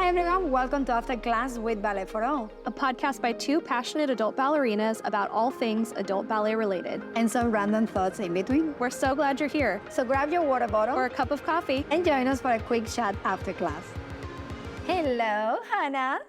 Hi everyone, welcome to After Class with Ballet for All, a podcast by two passionate adult ballerinas about all things adult ballet related. and some random thoughts in between. We're so glad you're here. So grab your water bottle Or a cup of coffee. and join us for a quick chat after class. Hello, Hannah.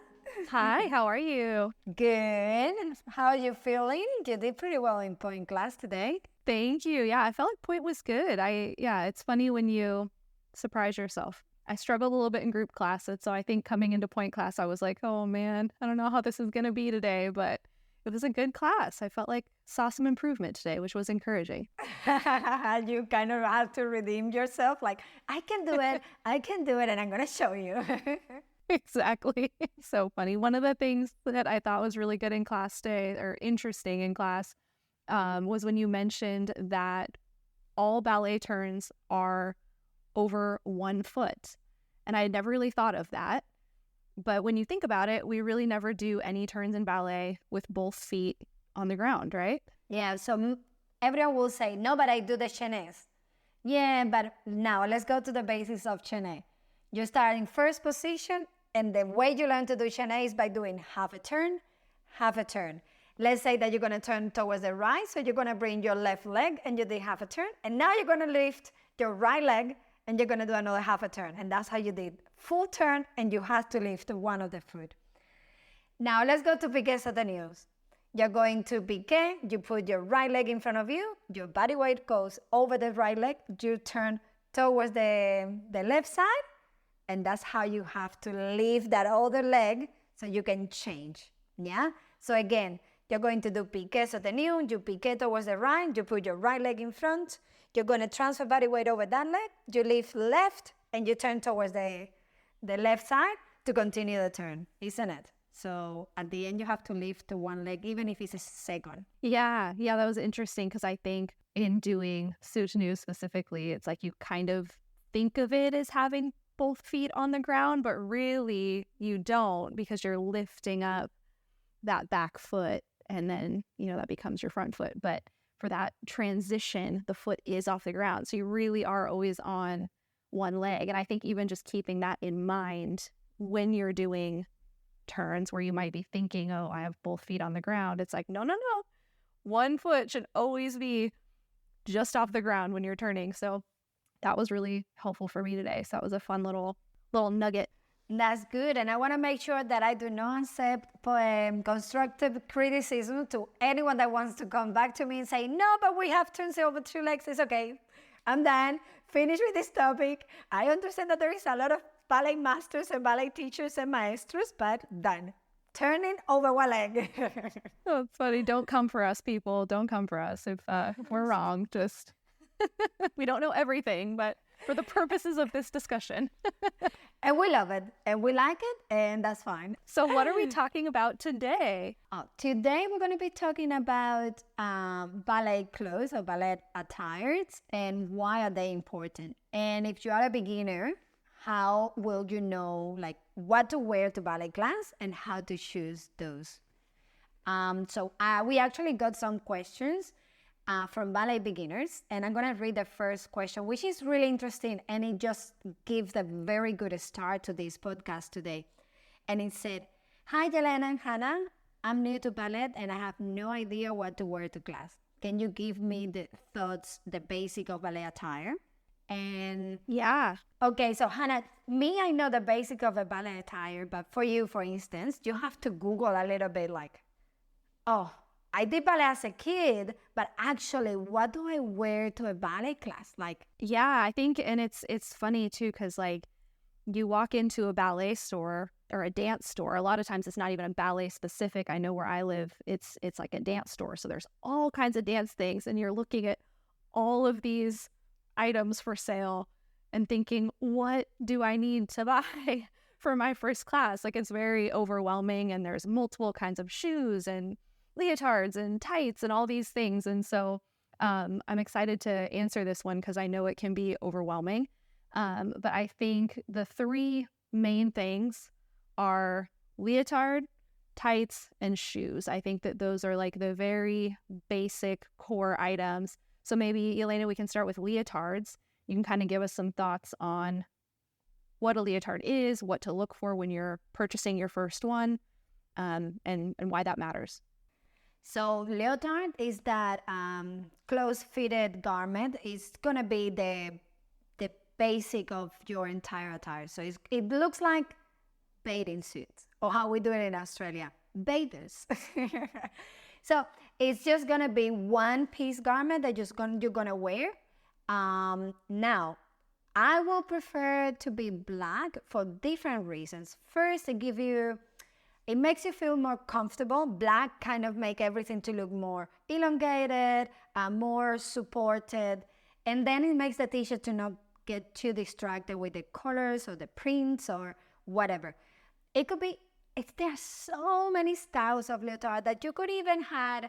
Hi, how are you? Good. How are you feeling? You did pretty well in point class today. Thank you. Yeah, I felt like point was good. It's funny when you surprise yourself. I struggled a little bit in group classes, so I think coming into point class, I was like, oh man, I don't know how this is going to be today, but it was a good class. I felt like saw some improvement today, which was encouraging. You kind of have to redeem yourself, like, I can do it, and I'm going to show you. Exactly. So funny. One of the things that I thought was really good in class today, or interesting in class, was when you mentioned that all ballet turns are over 1 foot. And I had never really thought of that. But when you think about it, we really never do any turns in ballet with both feet on the ground, right? Yeah, so everyone will say, no, but I do the chaînés. Yeah, but now let's go to the basics of chaîné. You start in first position, and the way you learn to do chaîné is by doing half a turn, half a turn. Let's say that you're going to turn towards the right, so you're going to bring your left leg, and you did half a turn, and now you're going to lift your right leg, and you're going to do another half a turn. And that's how you did full turn, and you have to lift one of the foot. Now let's go to piqué soutenu. You're going to piqué, you put your right leg in front of you, your body weight goes over the right leg, you turn towards the left side, and that's how you have to lift that other leg so you can change, yeah? So again, you're going to do piqué soutenu, you piqué towards the right, you put your right leg in front, you're going to transfer body weight over that leg, you lift left, and you turn towards the left side to continue the turn, isn't it? So at the end, you have to lift to one leg, even if it's a second. Yeah, that was interesting because I think in doing soutenu specifically, it's like you kind of think of it as having both feet on the ground, but really you don't because you're lifting up that back foot and then, that becomes your front foot. But for that transition, the foot is off the ground. So you really are always on one leg. And I think even just keeping that in mind when you're doing turns where you might be thinking, oh, I have both feet on the ground. It's like, no. 1 foot should always be just off the ground when you're turning. So that was really helpful for me today. So that was a fun little nugget. That's good. And I want to make sure that I do not accept constructive criticism to anyone that wants to come back to me and say, no, but we have turns over 2 legs. It's okay. I'm done. Finish with this topic. I understand that there is a lot of ballet masters and ballet teachers and maestros, but done. Turning over 1 leg. Oh, it's funny. Don't come for us, people. Don't come for us if we're wrong. Just we don't know everything, but for the purposes of this discussion. And we love it, and we like it, and that's fine. So what are we talking about today? Today we're going to be talking about ballet clothes or ballet attires and why are they important. And if you are a beginner, how will you know what to wear to ballet class and how to choose those? So we actually got some questions from ballet beginners, and I'm going to read the first question, which is really interesting, and it just gives a very good start to this podcast today. And it said, hi, Yelena and Hannah. I'm new to ballet, and I have no idea what to wear to class. Can you give me the basic of ballet attire? And yeah. Okay, so Hannah, I know the basic of a ballet attire, but for you, for instance, you have to Google a little bit I did ballet as a kid, but actually, what do I wear to a ballet class? Yeah, I think, and it's funny too, because you walk into a ballet store or a dance store. A lot of times it's not even a ballet specific. I know where I live, it's like a dance store. So there's all kinds of dance things, and you're looking at all of these items for sale and thinking, what do I need to buy for my first class? It's very overwhelming, and there's multiple kinds of shoes and leotards and tights and all these things. And so I'm excited to answer this one because I know it can be overwhelming. But I think the 3 main things are leotard, tights, and shoes. I think that those are the very basic core items. So maybe, Elena, we can start with leotards. You can kind of give us some thoughts on what a leotard is, what to look for when you're purchasing your first one, and why that matters. So leotard is that close-fitted garment. Is gonna be the basic of your entire attire. So it looks like bathing suits, or how we do it in Australia, bathers. So it's just gonna be one piece garment that you're gonna wear. Now, I will prefer to be black for different reasons. First, it makes you feel more comfortable. Black kind of make everything to look more elongated, more supported. And then it makes the t-shirt to not get too distracted with the colors or the prints or whatever. It could be, there are so many styles of leotard that you could even have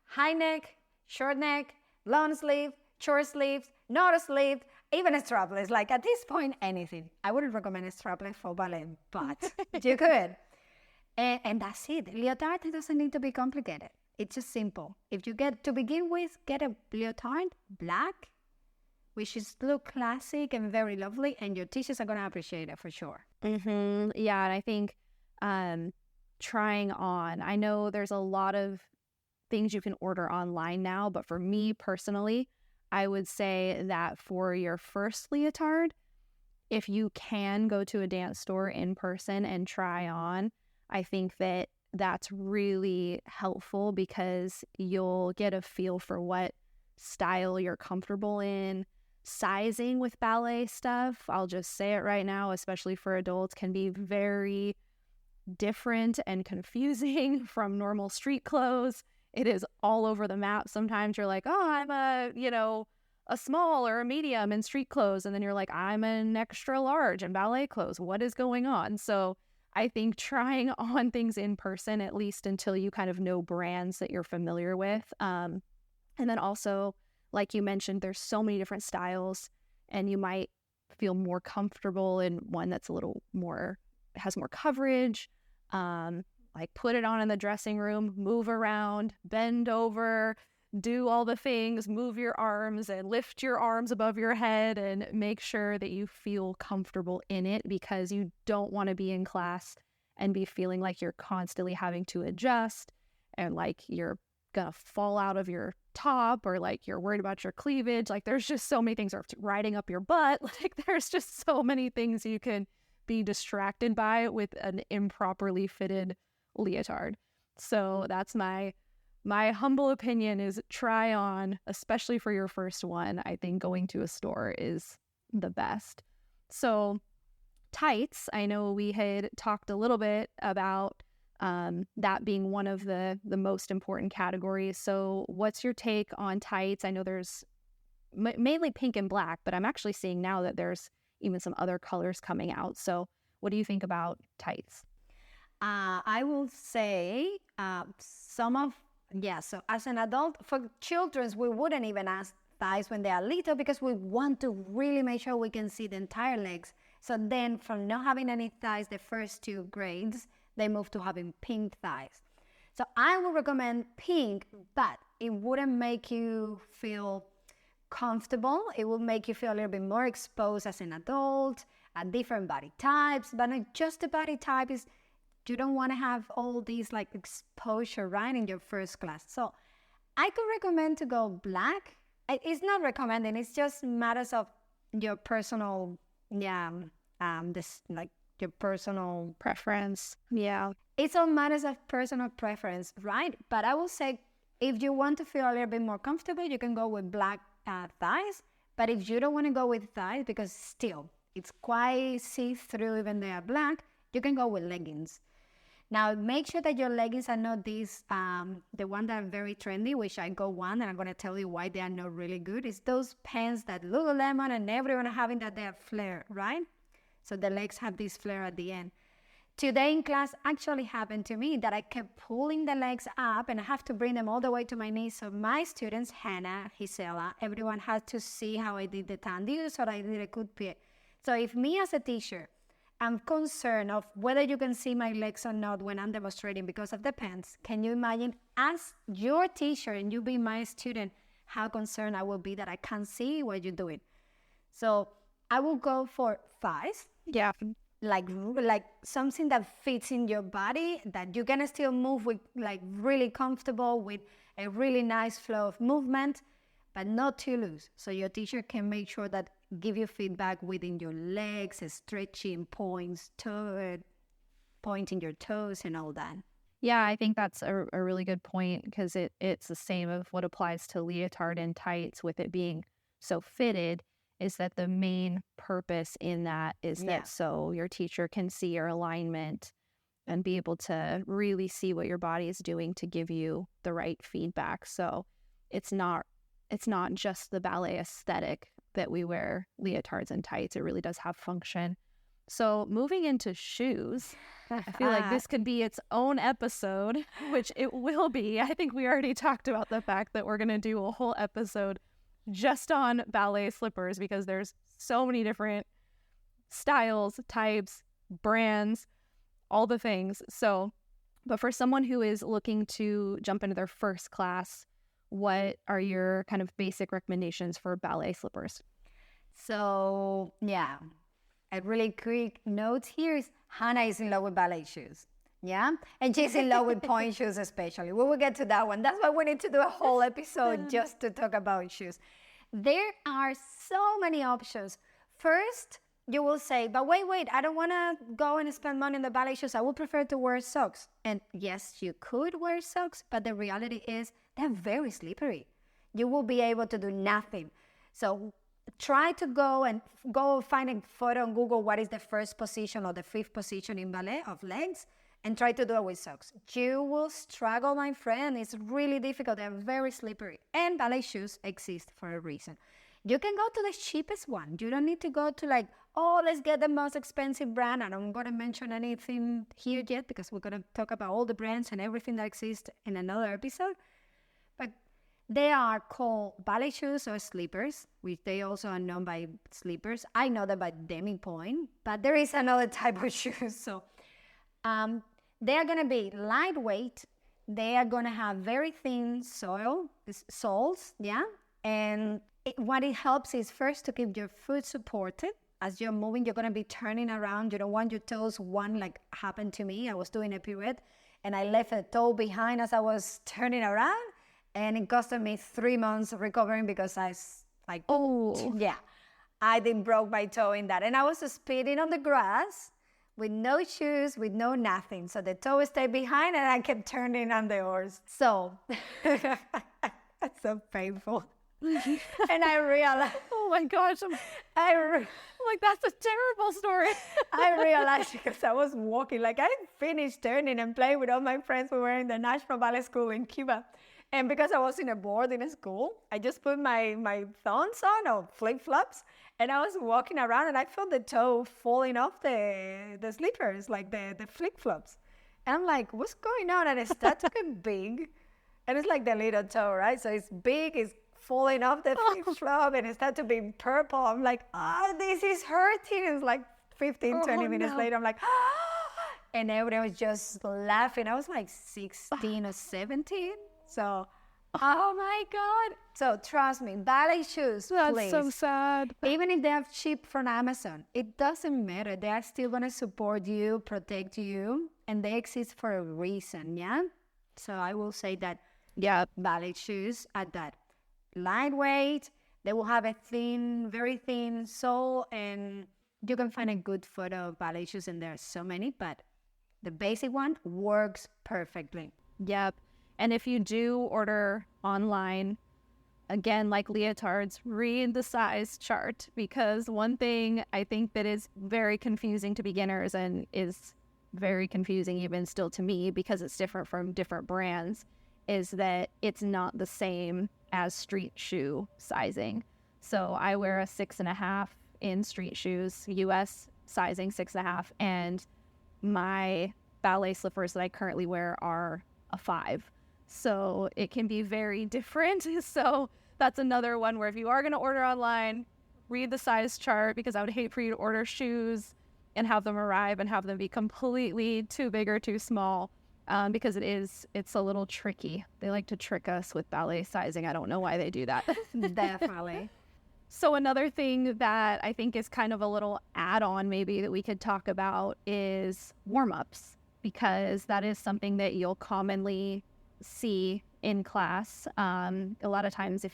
high neck, short neck, long sleeve, short sleeves, not sleeved, even a strapless. Like at this point, anything. I wouldn't recommend a strapless for ballet, but you could. And that's it. Leotard doesn't need to be complicated. It's just simple. If you get a leotard, black, which is look classic and very lovely, and your teachers are going to appreciate it for sure. Mm-hmm. Yeah, and I think trying on, I know there's a lot of things you can order online now, but for me personally, I would say that for your first leotard, if you can go to a dance store in person and try on, I think that that's really helpful because you'll get a feel for what style you're comfortable in. Sizing with ballet stuff, I'll just say it right now, especially for adults, can be very different and confusing from normal street clothes. It is all over the map. Sometimes you're like, oh, I'm a small or a medium in street clothes. And then you're like, I'm an extra large in ballet clothes. What is going on? So I think trying on things in person, at least until you kind of know brands that you're familiar with. And then also, like you mentioned, there's so many different styles, and you might feel more comfortable in one that's a little more, has more coverage. Like put it on in the dressing room, move around, bend over, do all the things, move your arms and lift your arms above your head and make sure that you feel comfortable in it, because you don't want to be in class and be feeling like you're constantly having to adjust and like you're gonna fall out of your top, or like you're worried about your cleavage. Like there's just so many things, or riding up your butt. Like there's just so many things you can be distracted by with an improperly fitted leotard. So that's my humble opinion, is try on, especially for your first one. I think going to a store is the best. So tights, I know we had talked a little bit about that being one of the most important categories. So what's your take on tights? I know there's mainly pink and black, but I'm actually seeing now that there's even some other colors coming out. So what do you think about tights? I will say so as an adult, for children, we wouldn't even ask thighs when they are little, because we want to really make sure we can see the entire legs. So then from not having any thighs the first 2 grades, they move to having pink thighs. So I would recommend pink, but it wouldn't make you feel comfortable. It will make you feel a little bit more exposed as an adult, at different body types, but not just the body type. Is you don't want to have all these like exposure right in your first class. So I could recommend to go black. It's not recommending, it's just matters of your personal, your personal Preference. Yeah. It's all matters of personal preference, right? But I will say, if you want to feel a little bit more comfortable, you can go with black thighs. But if you don't want to go with thighs, because still it's quite see-through even they are black, you can go with leggings. Now, make sure that your leggings are not these, the one that are very trendy, which I go one, and I'm going to tell you why they are not really good. It's those pants that Lululemon and everyone are having, that they are flare, right? So the legs have this flare at the end. Today in class actually happened to me that I kept pulling the legs up, and I have to bring them all the way to my knees. So my students, Hannah, Gisela, everyone had to see how I did the tandy, so that I did a good fit. So if me as a teacher, I'm concerned of whether you can see my legs or not when I'm demonstrating because of the pants, can you imagine, as your teacher and you be my student, how concerned I will be that I can't see what you're doing? So I will go for 5. Yeah. Like something that fits in your body, that you're gonna still move with, like really comfortable with a really nice flow of movement, but not too loose. So your teacher can make sure that give you feedback within your legs, stretching points, pointing your toes and all that. Yeah, I think that's a really good point because it's the same of what applies to leotard and tights with it being so fitted is that the main purpose in that is Yeah. that so your teacher can see your alignment and be able to really see what your body is doing to give you the right feedback. So it's not just the ballet aesthetic that we wear leotards and tights. It really does have function. So moving into shoes, I feel like this could be its own episode, which it will be. I think we already talked about the fact that we're going to do a whole episode just on ballet slippers because there's so many different styles, types, brands, all the things. So, but for someone who is looking to jump into their first class, what are your kind of basic recommendations for ballet slippers? So yeah, a really quick note here is Hannah is in love with ballet shoes. Yeah. And she's in love with point shoes, especially. We will get to that one. That's why we need to do a whole episode just to talk about shoes. There are so many options. First, you will say, but wait, I don't want to go and spend money on the ballet shoes. I would prefer to wear socks. And yes, you could wear socks, but the reality is they're very slippery. You will be able to do nothing. So try to go find a photo on Google what is the first position or the fifth position in ballet of legs and try to do it with socks. You will struggle, my friend. It's really difficult. They're very slippery. And ballet shoes exist for a reason. You can go to the cheapest one. You don't need to go to like, oh, let's get the most expensive brand. I don't going to mention anything here yet because we're going to talk about all the brands and everything that exists in another episode. But they are called ballet shoes or sleepers, which they also are known by sleepers. I know that by demi-point, but there is another type of shoes. So they are going to be lightweight. They are going to have very thin soles, yeah? And what it helps is first to keep your foot supported. As you're moving, you're going to be turning around. You don't want your toes, one like happened to me. I was doing a pirouette, and I left a toe behind as I was turning around. And it costed me 3 months recovering because I did broke my toe in that. And I was speeding on the grass with no shoes, with no nothing. So the toe stayed behind and I kept turning on the horse. So that's so painful. And I realized, oh my gosh, I'm like, that's a terrible story. I realized because I was walking, like I finished turning and playing with all my friends. We were in the National Ballet School in Cuba. And because I was in a boarding school, I just put my thongs on or flip-flops, and I was walking around and I felt the toe falling off the slippers, like the flip-flops. And I'm like, what's going on? And it started to get big. And it's like the little toe, right? So it's big, it's falling off the flip-flop, and it started to be purple. I'm like, oh, this is hurting. It's like 15, 20 minutes later, I'm like, and everybody was just laughing. I was like 16 or 17. So, oh my God. So trust me, ballet shoes, That's please. so sad. Even if they are cheap from Amazon, it doesn't matter. They are still going to support you, protect you, and they exist for a reason, yeah? So I will say that, yeah, ballet shoes are that lightweight. They will have a thin, very thin sole, and you can find a good photo of ballet shoes, and there are so many, but the basic one works perfectly. Yep. And if you do order online, again, like leotards, read the size chart, because one thing I think that is very confusing to beginners and is very confusing even still to me because it's different from different brands is that it's not the same as street shoe sizing. So I wear a 6.5 in street shoes, US sizing 6.5, and my ballet slippers that I currently wear are a 5. So it can be very different. So that's another one where if you are going to order online, read the size chart, because I would hate for you to order shoes and have them arrive and have them be completely too big or too small, because it's a little tricky. They like to trick us with ballet sizing. I don't know why they do that. Definitely. So another thing that I think is kind of a little add-on maybe that we could talk about is warm-ups, because that is something that you'll commonly see in class. A lot of times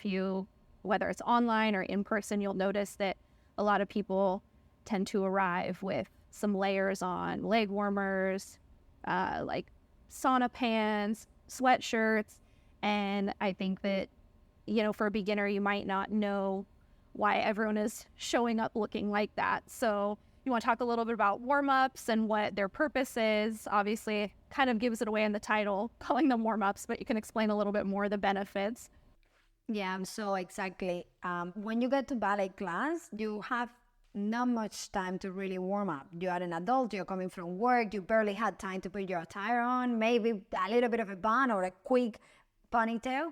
whether it's online or in person, you'll notice that a lot of people tend to arrive with some layers on, leg warmers, like sauna pants, sweatshirts. And I think that, for a beginner, you might not know why everyone is showing up looking like that. So you want to talk a little bit about warm-ups and what their purpose is. Obviously, kind of gives it away in the title, calling them warm-ups, but you can explain a little bit more the benefits. Yeah, so exactly. When you get to ballet class, you have not much time to really warm up. You are an adult, you're coming from work, you barely had time to put your attire on, maybe a little bit of a bun or a quick ponytail.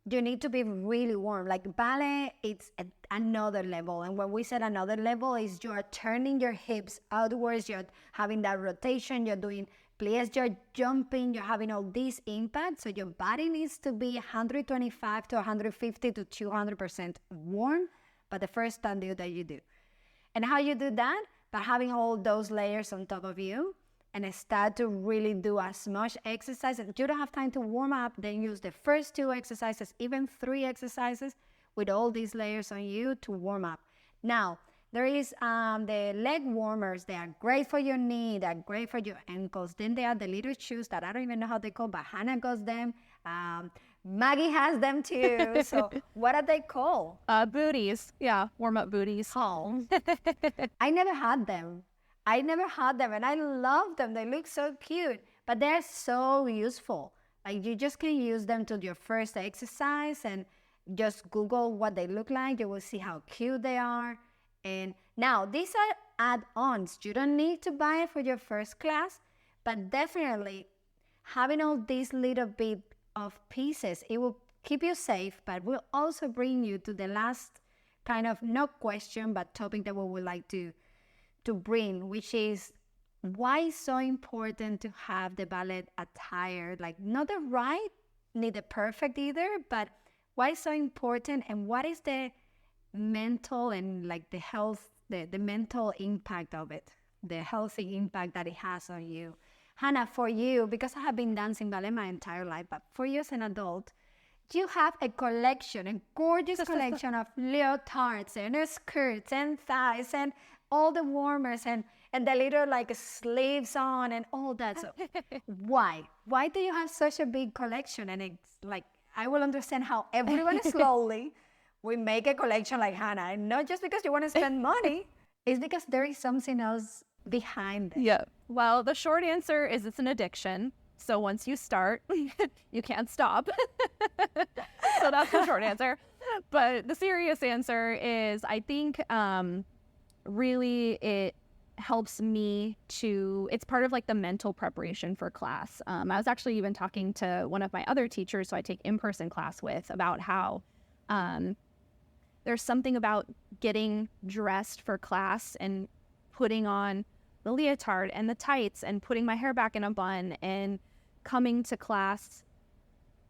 You need to be really warm. Like ballet, it's at another level. And when we said another level, is you are turning your hips outwards, you're having that rotation, you're doing plies, you're jumping, you're having all this impact. So your body needs to be 125 to 150 to 200% warm, but the first time that you do. And how you do that? By having all those layers on top of you and start to really do as much exercise. If you don't have time to warm up, then use the first 2 exercises, even 3 exercises with all these layers on you to warm up. Now, there is the leg warmers. They are great for your knee. They're great for your ankles. Then there are the little shoes that I don't even know how they call, but Hannah got them. Maggie has them too. So what are they called? Booties. Yeah, warm-up booties. Oh. I never had them. And I love them. They look so cute, but they're so useful. Like you just can use them to your first exercise and just Google what they look like. You will see how cute they are. And now these are add-ons. You don't need to buy it for your first class, but definitely having all these little bit of pieces, it will keep you safe, but will also bring you to the last kind of not question, but topic that we would like to bring, which is why it's so important to have the ballet attire, like not the right, need the perfect either, but why it's so important and what is the mental and like the health, the mental impact of it, the healthy impact that it has on you. Hannah, for you, because I have been dancing ballet my entire life, but for you as an adult, you have a collection, a gorgeous collection of leotards and skirts and thighs and all the warmers and the little like sleeves on and all that. So why? Why do you have such a big collection? And it's like, I will understand how everyone slowly we make a collection like Hannah. And not just because you want to spend money, it's because there is something else behind it. Yeah. Well, the short answer is it's an addiction. So once you start, you can't stop. So that's the short answer. But the serious answer is I think really it helps me it's part of like the mental preparation for class. I was actually even talking to one of my other teachers, so I take in-person class with, about how there's something about getting dressed for class and putting on the leotard and the tights and putting my hair back in a bun and coming to class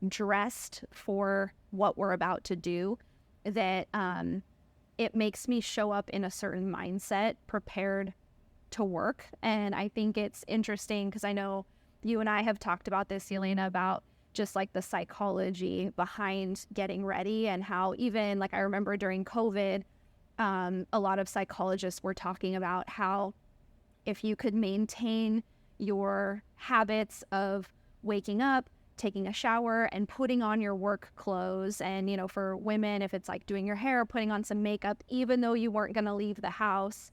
dressed for what we're about to do, that it makes me show up in a certain mindset, prepared to work. And I think it's interesting because I know you and I have talked about this, Yelena, about just like the psychology behind getting ready and how even like I remember during COVID, a lot of psychologists were talking about how if you could maintain your habits of waking up, taking a shower, and putting on your work clothes, and, you know, for women, if it's like doing your hair, putting on some makeup, even though you weren't going to leave the house,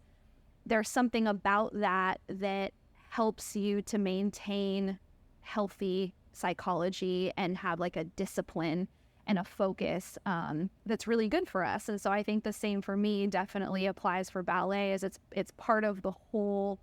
there's something about that that helps you to maintain healthy psychology and have like a discipline and a focus that's really good for us. And so I think the same for me definitely applies for ballet, is it's part of the whole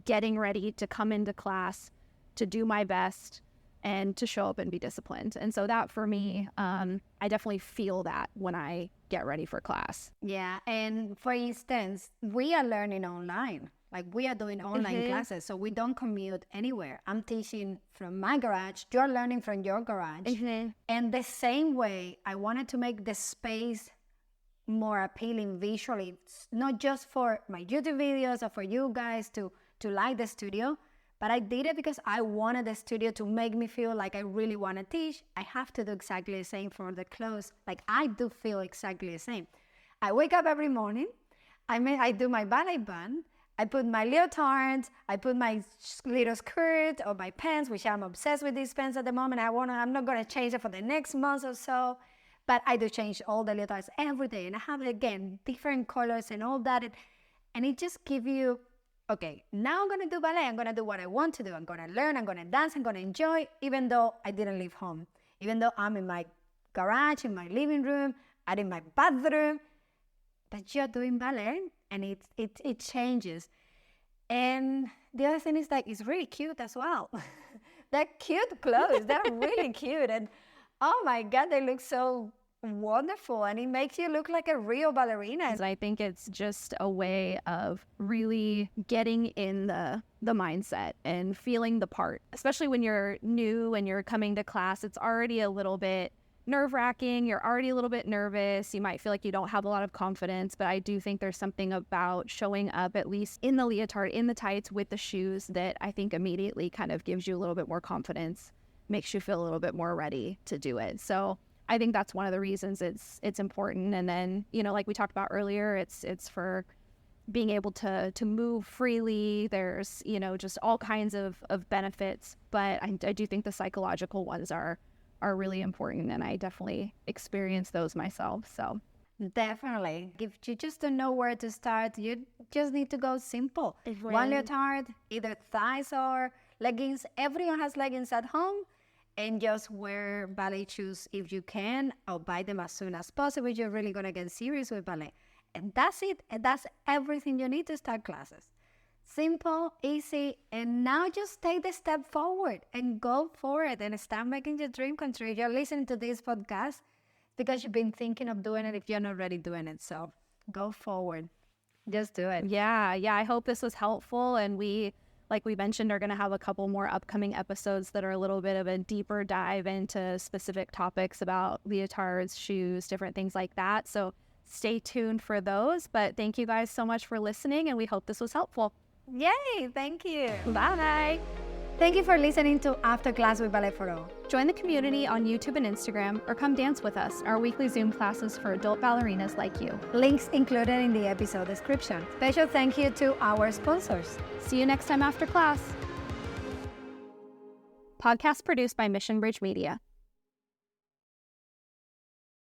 getting ready to come into class, to do my best, and to show up and be disciplined. And so that for me, I definitely feel that when I get ready for class. Yeah, and for instance, we are learning online. Like we are doing online classes, so we don't commute anywhere. I'm teaching from my garage, you're learning from your garage. And the same way, I wanted to make the space more appealing visually, not just for my YouTube videos or for you guys to like the studio, but I did it because I wanted the studio to make me feel like I really want to teach. I have to do exactly the same for the clothes. Like I do feel exactly the same. I wake up every morning. I do my ballet bun. I put my leotards. I put my little skirt or my pants, which I'm obsessed with these pants at the moment. I'm not gonna change it for the next month or so, but I do change all the leotards every day, and I have again different colors and all that, and it just gives you, okay, now I'm gonna do ballet. I'm gonna do what I want to do. I'm gonna learn. I'm gonna dance. I'm gonna enjoy, even though I didn't leave home, even though I'm in my garage, in my living room, and in my bathroom. But you're doing ballet, and it changes. And the other thing is that it's really cute as well. They're cute clothes. They're really cute. And oh my God, they look so wonderful. And it makes you look like a real ballerina. I think it's just a way of really getting in the mindset and feeling the part, especially when you're new and you're coming to class. It's already a little bit nerve-wracking. You're already a little bit nervous. You might feel like you don't have a lot of confidence, but I do think there's something about showing up at least in the leotard, in the tights with the shoes, that I think immediately kind of gives you a little bit more confidence, makes you feel a little bit more ready to do it. So I think that's one of the reasons it's important. And then, you know, like we talked about earlier, it's for being able to move freely. There's, you know, just all kinds of benefits, but I do think the psychological ones are really important, and I definitely experienced those myself. So definitely, if you just don't know where to start, you just need to go simple. One leotard, either thighs or leggings. Everyone has leggings at home, and just wear ballet shoes if you can, or buy them as soon as possible. You're really gonna get serious with ballet, and that's it. And that's everything you need to start classes. Simple, easy, and now just take the step forward and go for it and start making your dream come true. If you're listening to this podcast, because you've been thinking of doing it if you're not already doing it. So go forward. Just do it. Yeah. I hope this was helpful. And we, like we mentioned, are going to have a couple more upcoming episodes that are a little bit of a deeper dive into specific topics about leotards, shoes, different things like that. So stay tuned for those. But thank you guys so much for listening, and we hope this was helpful. Yay, thank you. Bye. Thank you for listening to After Class with Ballet for All. Join the community on YouTube and Instagram, or come dance with us, our weekly Zoom classes for adult ballerinas like you. Links included in the episode description. Special thank you to our sponsors. See you next time after class. Podcast produced by Mission Bridge Media.